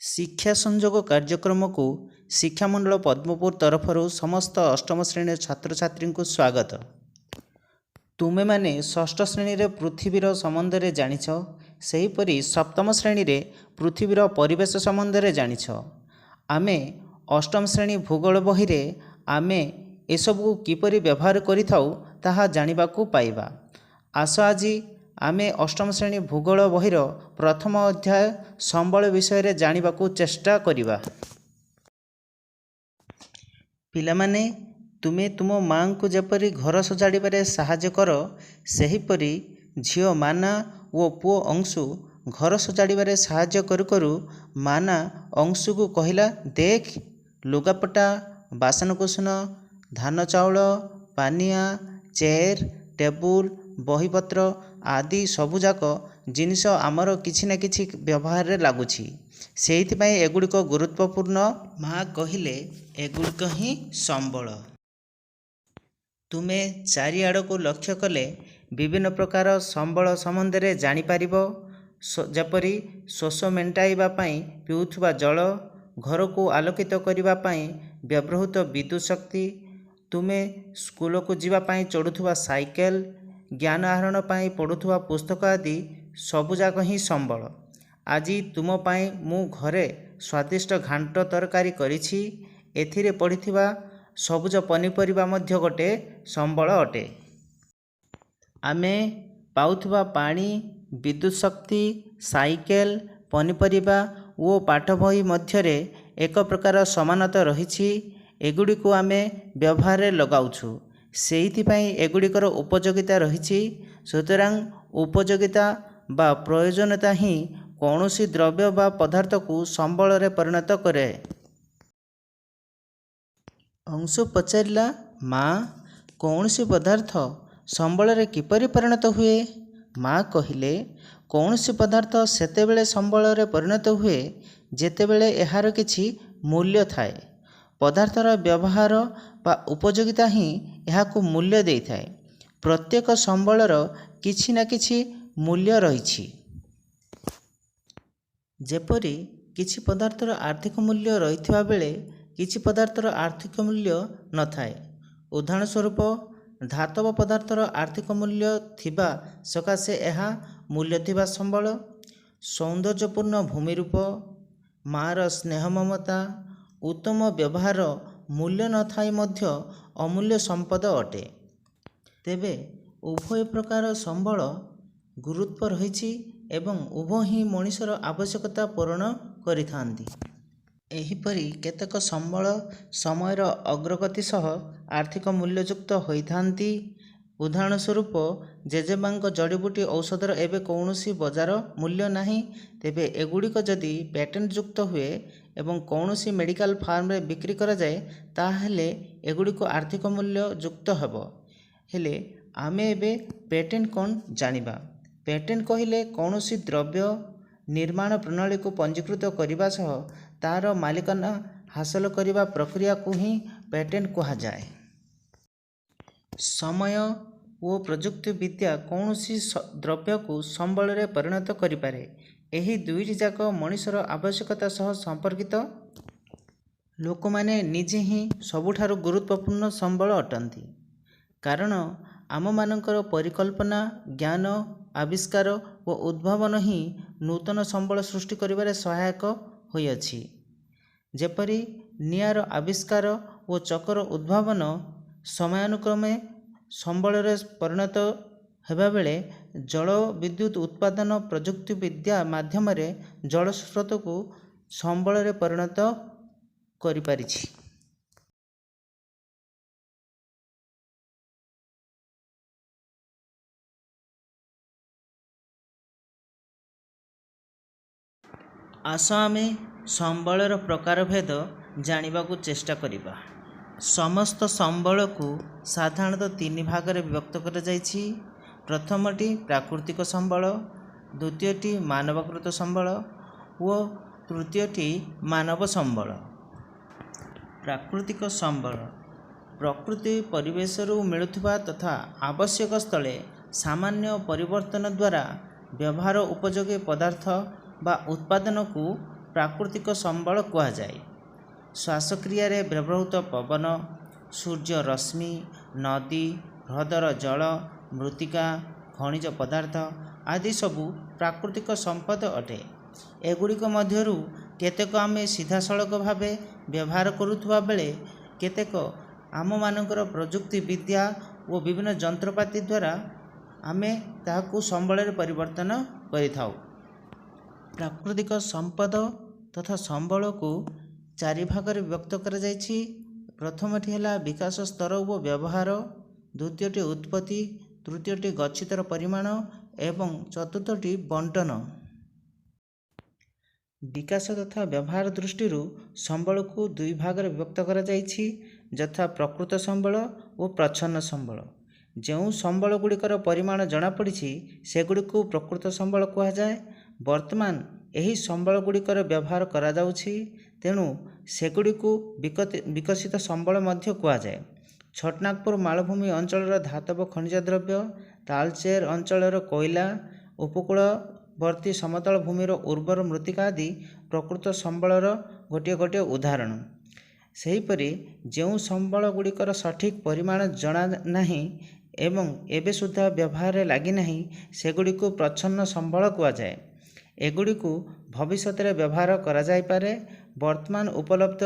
ଶିକ୍ଷା ସଂଯୋଗ କାର୍ଯ୍ୟକ୍ରମକୁ ଶିକ୍ଷାମଣ୍ଡଳ ପଦ୍ମପୁର ତରଫରୁ ସମସ୍ତ ଅଷ୍ଟମ ଶ୍ରେଣୀର ଛାତ୍ରଛାତ୍ରୀଙ୍କୁ ସ୍ୱାଗତ। ତୁମେମାନେ ଷଷ୍ଠ ଶ୍ରେଣୀରେ ପୃଥିବୀର ସମ୍ବନ୍ଧରେ ଜାଣିଛ, ସେହିପରି ସପ୍ତମ ଶ୍ରେଣୀରେ ପୃଥିବୀର ପରିବେଶ ସମ୍ବନ୍ଧରେ ଜାଣିଛ। ଆମେ ଅଷ୍ଟମ ଶ୍ରେଣୀ ଭୂଗୋଳ ବହିରେ ଆମେ ଏସବୁକୁ କିପରି ବ୍ୟବହାର କରିଥାଉ ତାହା ଜାଣିବାକୁ ପାଇବା। ଆସ ଆଜି ଆମେ ଅଷ୍ଟମ ଶ୍ରେଣୀ ଭୂଗୋଳ ବହିର ପ୍ରଥମ ଅଧ୍ୟାୟ ସମ୍ବଳ ବିଷୟରେ ଜାଣିବାକୁ ଚେଷ୍ଟା କରିବା। ପିଲାମାନେ, ତୁମେ ତୁମ ମାଆଙ୍କୁ ଯେପରି ଘର ସଜାଡ଼ିବାରେ ସାହାଯ୍ୟ କର, ସେହିପରି ଝିଅ ମାନା ଓ ପୁଅ ଅଂଶୁ ଘର ସଜାଡ଼ିବାରେ ସାହାଯ୍ୟ କରୁ କରୁ ମାନା ଅଂଶୁକୁ କହିଲା, ଦେଖ, ଲୁଗାପଟା, ବାସନକୁସନ, ଧାନ ଚାଉଳ, ପାନିଆ, ଚେୟାର, ଟେବୁଲ, ବହିପତ୍ର ଆଦି ସବୁଯାକ ଜିନିଷ ଆମର କିଛି ନା କିଛି ବ୍ୟବହାରରେ ଲାଗୁଛି। ସେଇଥିପାଇଁ ଏଗୁଡ଼ିକ ଗୁରୁତ୍ୱପୂର୍ଣ୍ଣ। ମା କହିଲେ, ଏଗୁଡ଼ିକ ହିଁ ସମ୍ବଳ। ତୁମେ ଚାରିଆଡ଼କୁ ଲକ୍ଷ୍ୟ କଲେ ବିଭିନ୍ନ ପ୍ରକାର ସମ୍ବଳ ସମ୍ବନ୍ଧରେ ଜାଣିପାରିବ। ଯେପରି ଶୋଷ ମେଣ୍ଟାଇବା ପାଇଁ ପିଉଥିବା ଜଳ, ଘରକୁ ଆଲୋକିତ କରିବା ପାଇଁ ବ୍ୟବହୃତ ବିଦ୍ୟୁତ୍ ଶକ୍ତି, ତୁମେ ସ୍କୁଲକୁ ଯିବା ପାଇଁ ଚଢ଼ୁଥିବା ସାଇକେଲ, ଜ୍ଞାନ ଆହରଣ ପାଇଁ ପଢ଼ୁଥିବା ପୁସ୍ତକ ଆଦି ସବୁଯାକ ହିଁ ସମ୍ବଳ। ଆଜି ତୁମ ପାଇଁ ମୁଁ ଘରେ ସ୍ୱାଦିଷ୍ଟ ଘାଣ୍ଟ ତରକାରୀ କରିଛି। ଏଥିରେ ପଡ଼ିଥିବା ସବୁଜ ପନିପରିବା ମଧ୍ୟ ଗୋଟିଏ ସମ୍ବଳ ଅଟେ। ଆମେ ପାଉଥିବା ପାଣି, ବିଦ୍ୟୁତ୍ ଶକ୍ତି, ସାଇକେଲ, ପନିପରିବା ଓ ପାଠ ବହି ମଧ୍ୟରେ ଏକ ପ୍ରକାର ସମାନତା ରହିଛି। ଏଗୁଡ଼ିକୁ ଆମେ ବ୍ୟବହାରରେ ଲଗାଉଛୁ, ସେଇଥିପାଇଁ ଏଗୁଡ଼ିକର ଉପଯୋଗିତା ରହିଛି। ସୁତରାଂ ଉପଯୋଗିତା ବା ପ୍ରୟୋଜନତା ହିଁ କୌଣସି ଦ୍ରବ୍ୟ ବା ପଦାର୍ଥକୁ ସମ୍ବଳରେ ପରିଣତ କରେ। ଅଂଶୁ ପଚାରିଲା, ମା, କୌଣସି ପଦାର୍ଥ ସମ୍ବଳରେ କିପରି ପରିଣତ ହୁଏ? ମା କହିଲେ, କୌଣସି ପଦାର୍ଥ ସେତେବେଳେ ସମ୍ବଳରେ ପରିଣତ ହୁଏ ଯେତେବେଳେ ଏହାର କିଛି ମୂଲ୍ୟ ଥାଏ। ପଦାର୍ଥର ବ୍ୟବହାର ବା ଉପଯୋଗିତା ହିଁ ଏହାକୁ ମୂଲ୍ୟ ଦେଇଥାଏ। ପ୍ରତ୍ୟେକ ସମ୍ବଳର କିଛି ନା କିଛି ମୂଲ୍ୟ ରହିଛି। ଯେପରି କିଛି ପଦାର୍ଥର ଆର୍ଥିକ ମୂଲ୍ୟ ରହିଥିବା ବେଳେ କିଛି ପଦାର୍ଥର ଆର୍ଥିକ ମୂଲ୍ୟ ନଥାଏ। ଉଦାହରଣ ସ୍ୱରୂପ, ଧାତବ ପଦାର୍ଥର ଆର୍ଥିକ ମୂଲ୍ୟ ଥିବା ସକାଶେ ଏହା ମୂଲ୍ୟ ଥିବା ସମ୍ବଳ। ସୌନ୍ଦର୍ଯ୍ୟପୂର୍ଣ୍ଣ ଭୂମିରୂପ, ମାଆର ସ୍ନେହ ମମତା, ଉତ୍ତମ ବ୍ୟବହାର ମୂଲ୍ୟ ନଥାଇ ମଧ୍ୟ ଅମୂଲ୍ୟ ସମ୍ପଦ ଅଟେ। ତେବେ ଉଭୟ ପ୍ରକାର ସମ୍ବଳ ଗୁରୁତ୍ୱ ରହିଛି ଏବଂ ଉଭୟ ହିଁ ମଣିଷର ଆବଶ୍ୟକତା ପୂରଣ କରିଥାନ୍ତି। ଏହିପରି କେତେକ ସମ୍ବଳ ସମୟର ଅଗ୍ରଗତି ସହ ଆର୍ଥିକ ମୂଲ୍ୟଯୁକ୍ତ ହୋଇଥାନ୍ତି। ଉଦାହରଣ ସ୍ୱରୂପ, ଜେଜେମାଙ୍କ ଜଡ଼ିବୁଟି ଔଷଧର ଏବେ କୌଣସି ବଜାର ମୂଲ୍ୟ ନାହିଁ। ତେବେ ଏଗୁଡ଼ିକ ଯଦି ପେଟେଣ୍ଟଯୁକ୍ତ ହୁଏ ଏବଂ କୌଣସି ମେଡ଼ିକାଲ ଫାର୍ମରେ ବିକ୍ରି କରାଯାଏ, ତାହେଲେ ଏଗୁଡ଼ିକ ଆର୍ଥିକ ମୂଲ୍ୟ ଯୁକ୍ତ ହେବ। ହେଲେ ଆମେ ଏବେ ପେଟେଣ୍ଟ କ'ଣ ଜାଣିବା। ପେଟେଣ୍ଟ କହିଲେ କୌଣସି ଦ୍ରବ୍ୟ ନିର୍ମାଣ ପ୍ରଣାଳୀକୁ ପଞ୍ଜୀକୃତ କରିବା ସହ ତା'ର ମାଲିକାନା ହାସଲ କରିବା ପ୍ରକ୍ରିୟାକୁ ହିଁ ପେଟେଣ୍ଟ କୁହାଯାଏ। ସମୟ ଓ ପ୍ରଯୁକ୍ତି ବିଦ୍ୟା କୌଣସି ଦ୍ରବ୍ୟକୁ ସମ୍ବଳରେ ପରିଣତ କରିପାରେ। ଏହି ଦୁଇଟି ଯାକ ମଣିଷର ଆବଶ୍ୟକତା ସହ ସମ୍ପର୍କିତ। ଲୋକମାନେ ନିଜେ ହିଁ ସବୁଠାରୁ ଗୁରୁତ୍ୱପୂର୍ଣ୍ଣ ସମ୍ବଳ ଅଟନ୍ତି। କାରଣ ଆମମାନଙ୍କର ପରିକଳ୍ପନା, ଜ୍ଞାନ, ଆବିଷ୍କାର ଓ ଉଦ୍ଭାବନ ହିଁ ନୂତନ ସମ୍ବଳ ସୃଷ୍ଟି କରିବାରେ ସହାୟକ ହୋଇଅଛି। ଯେପରି ନିଆଁର ଆବିଷ୍କାର ଓ ଚକର ଉଦ୍ଭାବନ ସମୟାନୁକ୍ରମେ ସମ୍ବଳରେ ପରିଣତ ହେବାବେଳେ ଜଳ ବିଦ୍ୟୁତ୍ ଉତ୍ପାଦନ ପ୍ରଯୁକ୍ତି ବିଦ୍ୟା ମାଧ୍ୟମରେ ଜଳ ସ୍ରୋତକୁ ସମ୍ବଳରେ ପରିଣତ କରିପାରିଛି। ଆସ ଆମେ ସମ୍ବଳର ପ୍ରକାରଭେଦ ଜାଣିବାକୁ ଚେଷ୍ଟା କରିବା। ସମସ୍ତ ସମ୍ବଳକୁ ସାଧାରଣତଃ ତିନି ଭାଗରେ ବିଭକ୍ତ କରାଯାଇଛି। ପ୍ରଥମଟି ପ୍ରାକୃତିକ ସମ୍ବଳ, ଦ୍ୱିତୀୟଟି ମାନବକୃତ ସମ୍ବଳ ଓ ତୃତୀୟଟି ମାନବ ସମ୍ବଳ। ପ୍ରାକୃତିକ ସମ୍ବଳ ପ୍ରକୃତି ପରିବେଶରୁ ମିଳୁଥିବା ତଥା ଆବଶ୍ୟକ ସ୍ଥଳେ ସାମାନ୍ୟ ପରିବର୍ତ୍ତନ ଦ୍ୱାରା ବ୍ୟବହାର ଉପଯୋଗୀ ପଦାର୍ଥ ବା ଉତ୍ପାଦନକୁ ପ୍ରାକୃତିକ ସମ୍ବଳ କୁହାଯାଏ। ଶ୍ୱାସକ୍ରିୟାରେ ବ୍ୟବହୃତ ପବନ, ସୂର୍ଯ୍ୟ ରଶ୍ମି, ନଦୀ, ହ୍ରଦର ଜଳ, ମୃତ୍ତିକା, ଖଣିଜ ପଦାର୍ଥ ଆଦି ସବୁ ପ୍ରାକୃତିକ ସମ୍ପଦ ଅଟେ। ଏଗୁଡ଼ିକ ମଧ୍ୟରୁ କେତେକ ଆମେ ସିଧାସଳଖ ଭାବେ ବ୍ୟବହାର କରୁଥିବା ବେଳେ କେତେକ ଆମମାନଙ୍କର ପ୍ରଯୁକ୍ତି ବିଦ୍ୟା ଓ ବିଭିନ୍ନ ଯନ୍ତ୍ରପାତି ଦ୍ୱାରା ଆମେ ତାହାକୁ ସମ୍ବଳରେ ପରିବର୍ତ୍ତନ କରିଥାଉ। ପ୍ରାକୃତିକ ସମ୍ପଦ ତଥା ସମ୍ବଳକୁ ଚାରି ଭାଗରେ ବିଭକ୍ତ କରାଯାଇଛି। ପ୍ରଥମଟି ହେଲା ବିକାଶ ସ୍ତର ଓ ବ୍ୟବହାର, ଦ୍ୱିତୀୟଟି ଉତ୍ପତ୍ତି, ତୃତୀୟଟି ଗଚ୍ଛିତର ପରିମାଣ ଏବଂ ଚତୁର୍ଥଟି ବଣ୍ଟନ। ବିକାଶ ତଥା ବ୍ୟବହାର ଦୃଷ୍ଟିରୁ ସମ୍ବଳକୁ ଦୁଇ ଭାଗରେ ବିଭକ୍ତ କରାଯାଇଛି, ଯଥା ପ୍ରକୃତ ସମ୍ବଳ ଓ ପ୍ରଚ୍ଛନ୍ନ ସମ୍ବଳ। ଯେଉଁ ସମ୍ବଳଗୁଡ଼ିକର ପରିମାଣ ଜଣାପଡ଼ିଛି ସେଗୁଡ଼ିକୁ ପ୍ରକୃତ ସମ୍ବଳ କୁହାଯାଏ। ବର୍ତ୍ତମାନ ଏହି ସମ୍ବଳଗୁଡ଼ିକର ବ୍ୟବହାର କରାଯାଉଛି, ତେଣୁ ସେଗୁଡ଼ିକୁ ବିକଶିତ ସମ୍ବଳ ମଧ୍ୟ କୁହାଯାଏ। ଛୋଟନାଗପୁର ମାଳଭୂମି ଅଞ୍ଚଳର ଧାତବ ଖଣିଜ ଦ୍ରବ୍ୟ, ତାଳଚେର ଅଞ୍ଚଳର କୋଇଲା, ଉପକୂଳବର୍ତ୍ତୀ ସମତଳ ଭୂମିର ଉର୍ବର ମୃତ୍ତିକା ଆଦି ପ୍ରକୃତ ସମ୍ବଳର ଗୋଟିଏ ଉଦାହରଣ। ସେହିପରି ଯେଉଁ ସମ୍ବଳଗୁଡ଼ିକର ସଠିକ୍ ପରିମାଣ ଜଣା ନାହିଁ ଏବଂ ଏବେ ସୁଦ୍ଧା ବ୍ୟବହାରରେ ଲାଗିନାହିଁ ସେଗୁଡ଼ିକୁ ପ୍ରଚ୍ଛନ୍ନ ସମ୍ବଳ କୁହାଯାଏ। ଏଗୁଡ଼ିକୁ ଭବିଷ୍ୟତରେ ବ୍ୟବହାର କରାଯାଇପାରେ। ବର୍ତ୍ତମାନ ଉପଲବ୍ଧ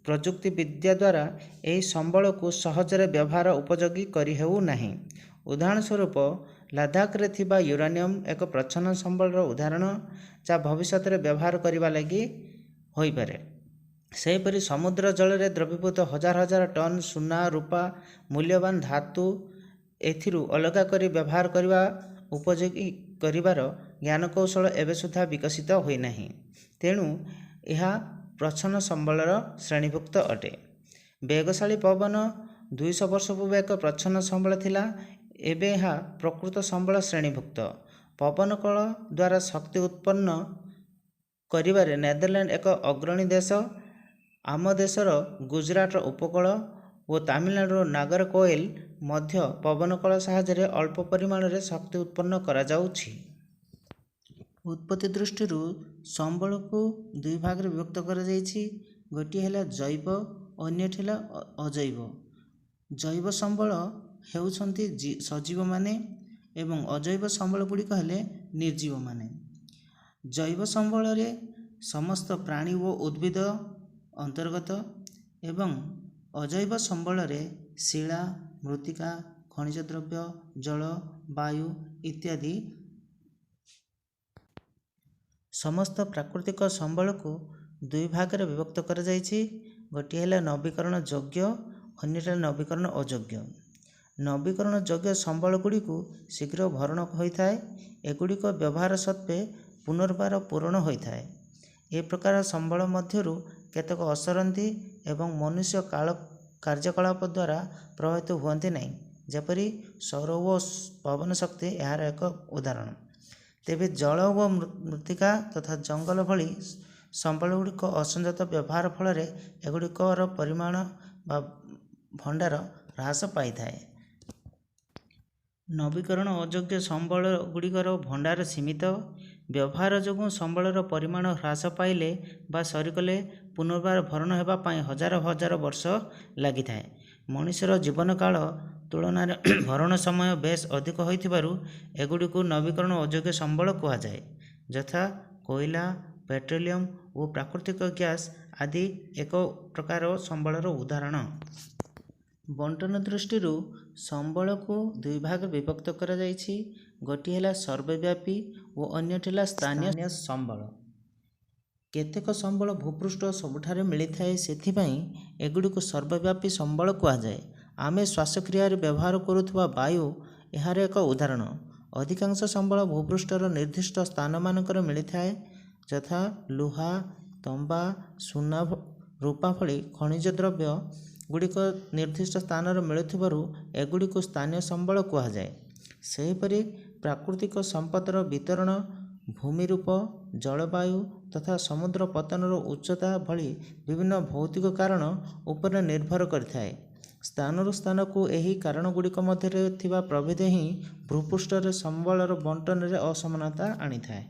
ପ୍ରଯୁକ୍ତି ବିଦ୍ୟା ଦ୍ୱାରା ଏହି ସମ୍ବଳକୁ ସହଜରେ ବ୍ୟବହାର ଉପଯୋଗୀ କରିହେଉନାହିଁ। ଉଦାହରଣ ସ୍ୱରୂପ ଲଦାଖରେ ଥିବା ୟୁରାନିୟମ୍ ଏକ ପ୍ରଚ୍ଛନ୍ନ ସମ୍ବଳର ଉଦାହରଣ, ଯାହା ଭବିଷ୍ୟତରେ ବ୍ୟବହାର କରିବା ଲାଗି ହୋଇପାରେ। ସେହିପରି ସମୁଦ୍ର ଜଳରେ ଦ୍ରବୀଭୂତ ହଜାର ହଜାର ଟନ୍ ସୁନା, ରୂପା ମୂଲ୍ୟବାନ ଧାତୁ ଏଥିରୁ ଅଲଗା କରି ବ୍ୟବହାର କରିବା ଉପଯୋଗୀ କରିବାର ଜ୍ଞାନକୌଶଳ ଏବେ ସୁଦ୍ଧା ବିକଶିତ ହୋଇନାହିଁ। ତେଣୁ ଏହା ପ୍ରଚ୍ଛନ୍ନ ସମ୍ବଳର ଶ୍ରେଣୀଭୁକ୍ତ ଅଟେ। ବେଗଶାଳୀ ପବନ 200 ବର୍ଷ ପୂର୍ବେ ଏକ ପ୍ରଚ୍ଛନ୍ନ ସମ୍ବଳ ଥିଲା। ଏବେ ଏହା ପ୍ରକୃତ ସମ୍ବଳ ଶ୍ରେଣୀଭୁକ୍ତ। ପବନ କଳ ଦ୍ୱାରା ଶକ୍ତି ଉତ୍ପନ୍ନ କରିବାରେ ନେଦରଲ୍ୟାଣ୍ଡ ଏକ ଅଗ୍ରଣୀ ଦେଶ। ଆମ ଦେଶର ଗୁଜରାଟର ଉପକୂଳ ଓ ତାମିଲନାଡୁର ନାଗରକୋଏଲ ମଧ୍ୟ ପବନ କଳ ସାହାଯ୍ୟରେ ଅଳ୍ପ ପରିମାଣରେ ଶକ୍ତି ଉତ୍ପନ୍ନ କରାଯାଉଛି। ଉତ୍ପତ୍ତି ଦୃଷ୍ଟିରୁ ସମ୍ବଳକୁ ଦୁଇ ଭାଗରେ ବିଭକ୍ତ କରାଯାଇଛି। ଗୋଟିଏ ହେଲା ଜୈବ, ଅନ୍ୟଟି ହେଲା ଅଜୈବ। ଜୈବ ସମ୍ବଳ ହେଉଛନ୍ତି ସଜୀବମାନେ ଏବଂ ଅଜୈବ ସମ୍ବଳ ଗୁଡ଼ିକ ହେଲେ ନିର୍ଜୀବମାନେ। ଜୈବ ସମ୍ବଳରେ ସମସ୍ତ ପ୍ରାଣୀ ଓ ଉଦ୍ଭିଦ ଅନ୍ତର୍ଗତ ଏବଂ ଅଜୈବ ସମ୍ବଳରେ ଶିଳା, ମୃତ୍ତିକା, ଖଣିଜ ଦ୍ରବ୍ୟ, ଜଳ, ବାୟୁ ଇତ୍ୟାଦି। ସମସ୍ତ ପ୍ରାକୃତିକ ସମ୍ବଳକୁ ଦୁଇ ଭାଗରେ ବିଭକ୍ତ କରାଯାଇଛି। ଗୋଟିଏ ହେଲା ନବୀକରଣ ଯୋଗ୍ୟ, ଅନ୍ୟଟି ହେଲା ନବୀକରଣ ଅଯୋଗ୍ୟ। ନବୀକରଣ ଯୋଗ୍ୟ ସମ୍ବଳ ଗୁଡ଼ିକୁ ଶୀଘ୍ର ଭରଣ ହୋଇଥାଏ। ଏଗୁଡ଼ିକ ବ୍ୟବହାର ସତ୍ତ୍ୱେ ପୁନର୍ବାର ପୂରଣ ହୋଇଥାଏ। ଏ ପ୍ରକାର ସମ୍ବଳ ମଧ୍ୟରୁ କେତେକ ଅସରନ୍ତି ଏବଂ ମନୁଷ୍ୟ କାର୍ଯ୍ୟକଳାପ ଦ୍ୱାରା ପ୍ରଭାବିତ ହୁଅନ୍ତି ନାହିଁ, ଯେପରି ସୌର ଓ ପବନ ଶକ୍ତି ଏହାର ଏକ ଉଦାହରଣ। ତେବେ ଜଳ ଓ ମୃତ୍ତିକା ତଥା ଜଙ୍ଗଲ ଭଳି ସମ୍ବଳଗୁଡ଼ିକ ଅସଂଯତ ବ୍ୟବହାର ଫଳରେ ଏଗୁଡ଼ିକର ପରିମାଣ ବା ଭଣ୍ଡାର ହ୍ରାସ ପାଇଥାଏ। ନବୀକରଣ ଅଯୋଗ୍ୟ ସମ୍ବଳ ଗୁଡ଼ିକର ଭଣ୍ଡାର ସୀମିତ। ବ୍ୟବହାର ଯୋଗୁଁ ସମ୍ବଳର ପରିମାଣ ହ୍ରାସ ପାଇଲେ ବା ସରିଗଲେ ପୁନର୍ବାର ଭରଣ ହେବା ପାଇଁ ହଜାର ହଜାର ବର୍ଷ ଲାଗିଥାଏ। ମଣିଷର ଜୀବନକାଳ ତୁଳନାରେ ଭରଣ ସମୟ ବେଶ ଅଧିକ ହୋଇଥିବାରୁ ଏଗୁଡ଼ିକୁ ନବୀକରଣ ଅଯୋଗ୍ୟ ସମ୍ବଳ କୁହାଯାଏ, ଯଥା କୋଇଲା, ପେଟ୍ରୋଲିୟମ ଓ ପ୍ରାକୃତିକ ଗ୍ୟାସ୍ ଆଦି ଏକ ପ୍ରକାର ସମ୍ବଳର ଉଦାହରଣ। ବଣ୍ଟନ ଦୃଷ୍ଟିରୁ ସମ୍ବଳକୁ ଦୁଇ ଭାଗରେ ବିଭକ୍ତ କରାଯାଇଛି। ଗୋଟିଏ ହେଲା ସର୍ବବ୍ୟାପୀ ଓ ଅନ୍ୟଟି ହେଲା ସ୍ଥାନୀୟ ସମ୍ବଳ। କେତେକ ସମ୍ବଳ ଭୂପୃଷ୍ଠ ସବୁଠାରେ ମିଳିଥାଏ, ସେଥିପାଇଁ ଏଗୁଡ଼ିକୁ ସର୍ବବ୍ୟାପୀ ସମ୍ବଳ କୁହାଯାଏ। ଆମେ ଶ୍ୱାସକ୍ରିୟାରେ ବ୍ୟବହାର କରୁଥିବା ବାୟୁ ଏହାର ଏକ ଉଦାହରଣ। ଅଧିକାଂଶ ସମ୍ବଳ ଭୂପୃଷ୍ଠର ନିର୍ଦ୍ଦିଷ୍ଟ ସ୍ଥାନମାନଙ୍କରେ ମିଳିଥାଏ, ଯଥା ଲୁହା, ତମ୍ବା, ସୁନା, ରୂପା ଭଳି ଖଣିଜ ଦ୍ରବ୍ୟ ଗୁଡ଼ିକ ନିର୍ଦ୍ଦିଷ୍ଟ ସ୍ଥାନରେ ମିଳୁଥିବାରୁ ଏଗୁଡ଼ିକୁ ସ୍ଥାନୀୟ ସମ୍ବଳ କୁହାଯାଏ। ସେହିପରି ପ୍ରାକୃତିକ ସମ୍ପଦର ବିତରଣ ଭୂମିରୂପ, ଜଳବାୟୁ ତଥା ସମୁଦ୍ର ପତନର ଉଚ୍ଚତା ଭଳି ବିଭିନ୍ନ ଭୌତିକ କାରଣ ଉପରେ ନିର୍ଭର କରିଥାଏ। ସ୍ଥାନରୁ ସ୍ଥାନକୁ ଏହି କାରଣଗୁଡ଼ିକ ମଧ୍ୟରେ ଥିବା ପ୍ରଭେଦ ହିଁ ଭୂପୃଷ୍ଠରେ ସମ୍ବଳର ବଣ୍ଟନରେ ଅସମାନତା ଆଣିଥାଏ।